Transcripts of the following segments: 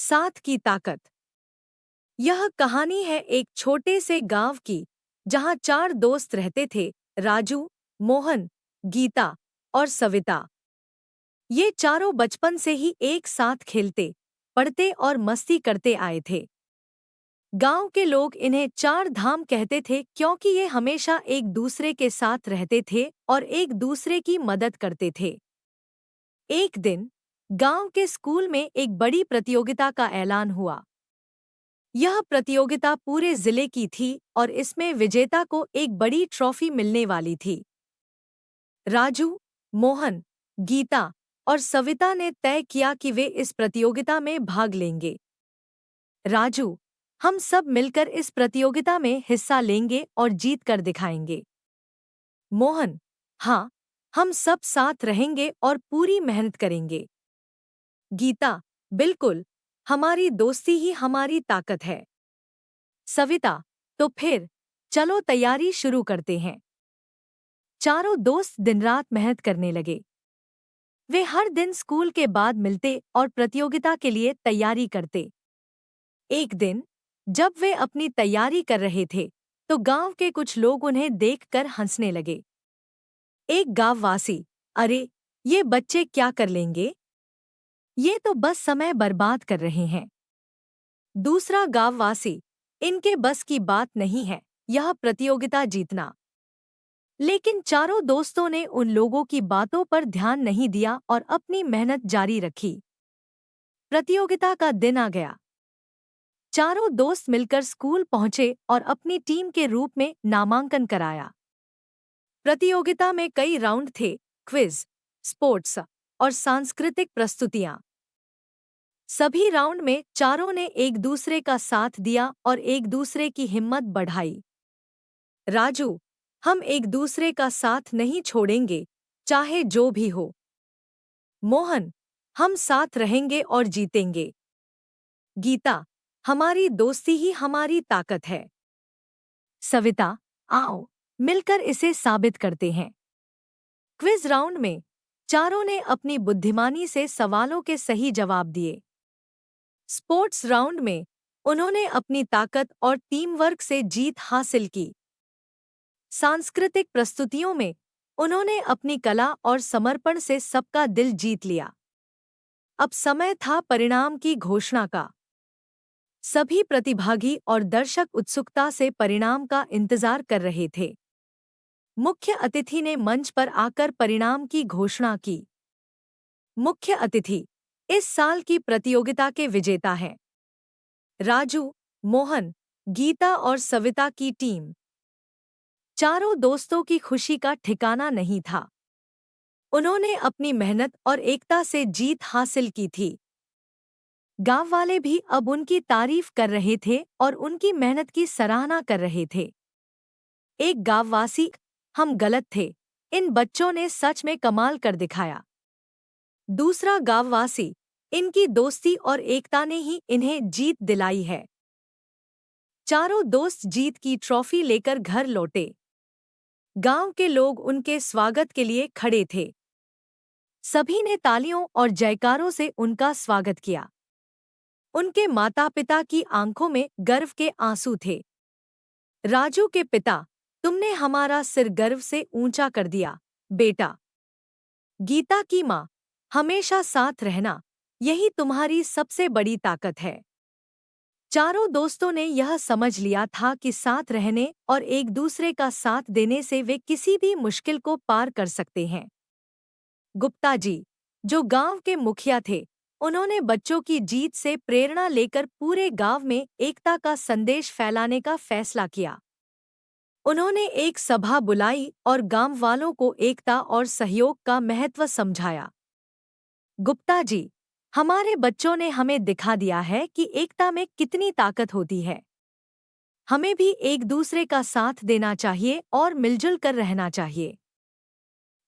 साथ की ताकत। यह कहानी है एक छोटे से गांव की, जहां 4 दोस्त रहते थे: राजू, मोहन, गीता और सविता। ये चारों बचपन से ही एक साथ खेलते, पढ़ते और मस्ती करते आए थे। गांव के लोग इन्हें 4 धाम कहते थे, क्योंकि ये हमेशा एक दूसरे के साथ रहते थे और एक दूसरे की मदद करते थे। एक दिन गांव के स्कूल में एक बड़ी प्रतियोगिता का ऐलान हुआ। यह प्रतियोगिता पूरे जिले की थी और इसमें विजेता को एक बड़ी ट्रॉफी मिलने वाली थी। राजू, मोहन, गीता और सविता ने तय किया कि वे इस प्रतियोगिता में भाग लेंगे। राजू, हम सब मिलकर इस प्रतियोगिता में हिस्सा लेंगे और जीत कर दिखाएंगे। मोहन, हाँ, हम सब साथ रहेंगे और पूरी मेहनत करेंगे। गीता, बिल्कुल, हमारी दोस्ती ही हमारी ताकत है। सविता, तो फिर चलो तैयारी शुरू करते हैं। चारों दोस्त दिन रात मेहनत करने लगे। वे हर दिन स्कूल के बाद मिलते और प्रतियोगिता के लिए तैयारी करते। एक दिन जब वे अपनी तैयारी कर रहे थे, तो गांव के कुछ लोग उन्हें देखकर हंसने लगे। एक गांववासी, अरे, ये बच्चे क्या कर लेंगे? ये तो बस समय बर्बाद कर रहे हैं। दूसरा गांववासी, इनके बस की बात नहीं है यह प्रतियोगिता जीतना। लेकिन चारों दोस्तों ने उन लोगों की बातों पर ध्यान नहीं दिया और अपनी मेहनत जारी रखी। प्रतियोगिता का दिन आ गया। चारों दोस्त मिलकर स्कूल पहुंचे और अपनी टीम के रूप में नामांकन कराया। प्रतियोगिता में कई राउंड थे: क्विज, स्पोर्ट्स और सांस्कृतिक प्रस्तुतियां। सभी राउंड में चारों ने एक दूसरे का साथ दिया और एक दूसरे की हिम्मत बढ़ाई। राजू, हम एक दूसरे का साथ नहीं छोड़ेंगे, चाहे जो भी हो। मोहन, हम साथ रहेंगे और जीतेंगे। गीता, हमारी दोस्ती ही हमारी ताकत है। सविता, आओ, मिलकर इसे साबित करते हैं। क्विज राउंड में चारों ने अपनी बुद्धिमानी से सवालों के सही जवाब दिए। स्पोर्ट्स राउंड में उन्होंने अपनी ताकत और टीम वर्क से जीत हासिल की। सांस्कृतिक प्रस्तुतियों में उन्होंने अपनी कला और समर्पण से सबका दिल जीत लिया। अब समय था परिणाम की घोषणा का। सभी प्रतिभागी और दर्शक उत्सुकता से परिणाम का इंतजार कर रहे थे। मुख्य अतिथि ने मंच पर आकर परिणाम की घोषणा की। मुख्य अतिथि इस साल की प्रतियोगिता के विजेता हैं: राजू, मोहन, गीता और सविता की टीम। चारों दोस्तों की खुशी का ठिकाना नहीं था। उन्होंने अपनी मेहनत और एकता से जीत हासिल की थी। गांव वाले भी अब उनकी तारीफ कर रहे थे और उनकी मेहनत की सराहना कर रहे थे। एक गांववासी, हम गलत थे, इन बच्चों ने सच में कमाल कर दिखाया। दूसरा गांववासी, इनकी दोस्ती और एकता ने ही इन्हें जीत दिलाई है। चारों दोस्त जीत की ट्रॉफी लेकर घर लौटे। गांव के लोग उनके स्वागत के लिए खड़े थे। सभी ने तालियों और जयकारों से उनका स्वागत किया। उनके माता-पिता की आंखों में गर्व के आंसू थे। राजू के पिता, तुमने हमारा सिर गर्व से ऊंचा कर दिया, बेटा। गीता की माँ, हमेशा साथ रहना, यही तुम्हारी सबसे बड़ी ताकत है। चारों दोस्तों ने यह समझ लिया था कि साथ रहने और एक दूसरे का साथ देने से वे किसी भी मुश्किल को पार कर सकते हैं। गुप्ता जी, जो गांव के मुखिया थे, उन्होंने बच्चों की जीत से प्रेरणा लेकर पूरे गांव में एकता का संदेश फैलाने का फैसला किया। उन्होंने एक सभा बुलाई और गांव वालों को एकता और सहयोग का महत्व समझाया। गुप्ता जी, हमारे बच्चों ने हमें दिखा दिया है कि एकता में कितनी ताकत होती है। हमें भी एक दूसरे का साथ देना चाहिए और मिलजुल कर रहना चाहिए।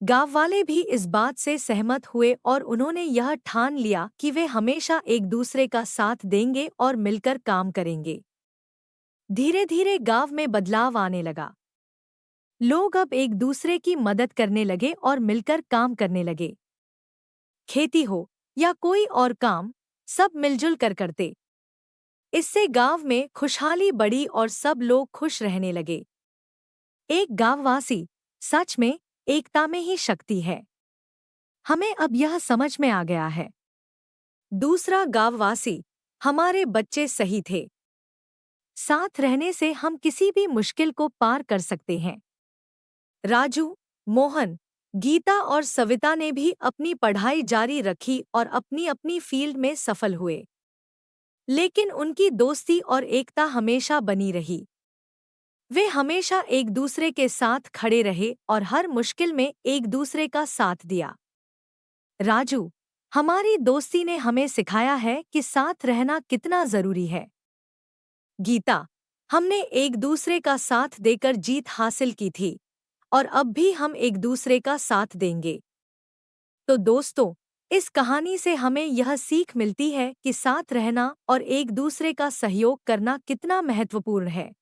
गांव वाले भी इस बात से सहमत हुए और उन्होंने यह ठान लिया कि वे हमेशा एक दूसरे का साथ देंगे और मिलकर काम करेंगे। धीरे धीरे गांव में बदलाव आने लगा। लोग अब एक दूसरे की मदद करने लगे और मिलकर काम करने लगे। खेती हो या कोई और काम, सब मिलजुल कर करते। इससे गांव में खुशहाली बढ़ी और सब लोग खुश रहने लगे। एक गांववासी, सच में एकता में ही शक्ति है। हमें अब यह समझ में आ गया है। दूसरा गांववासी, हमारे बच्चे सही थे। साथ रहने से हम किसी भी मुश्किल को पार कर सकते हैं। राजू, मोहन, गीता और सविता ने भी अपनी पढ़ाई जारी रखी और अपनी अपनी फील्ड में सफल हुए। लेकिन उनकी दोस्ती और एकता हमेशा बनी रही। वे हमेशा एक दूसरे के साथ खड़े रहे और हर मुश्किल में एक दूसरे का साथ दिया। राजू, हमारी दोस्ती ने हमें सिखाया है कि साथ रहना कितना जरूरी है। गीता, हमने एक दूसरे का साथ देकर जीत हासिल की थी और अब भी हम एक दूसरे का साथ देंगे। तो दोस्तों, इस कहानी से हमें यह सीख मिलती है कि साथ रहना और एक दूसरे का सहयोग करना कितना महत्वपूर्ण है।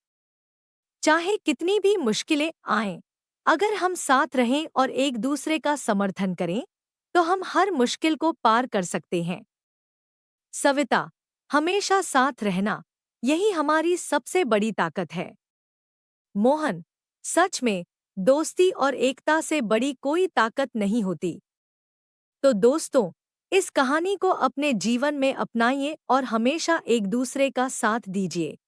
चाहे कितनी भी मुश्किलें आएं, अगर हम साथ रहें और एक दूसरे का समर्थन करें, तो हम हर मुश्किल को पार कर सकते हैं। सविता, हमेशा साथ रहना, यही हमारी सबसे बड़ी ताकत है। मोहन, सच में दोस्ती और एकता से बड़ी कोई ताकत नहीं होती। तो दोस्तों, इस कहानी को अपने जीवन में अपनाइए और हमेशा एक दूसरे का साथ दीजिए।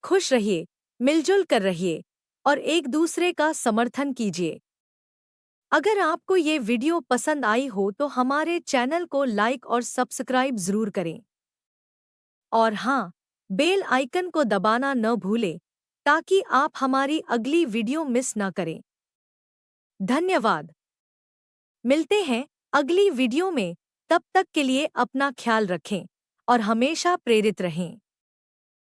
खुश रहिए, मिलजुल कर रहिए और एक दूसरे का समर्थन कीजिए। अगर आपको ये वीडियो पसंद आई हो तो हमारे चैनल को लाइक और सब्सक्राइब जरूर करें। और हाँ, बेल आइकन को दबाना न भूलें ताकि आप हमारी अगली वीडियो मिस न करें। धन्यवाद। मिलते हैं अगली वीडियो में, तब तक के लिए अपना ख्याल रखें और हमेशा प्रेरित रहें।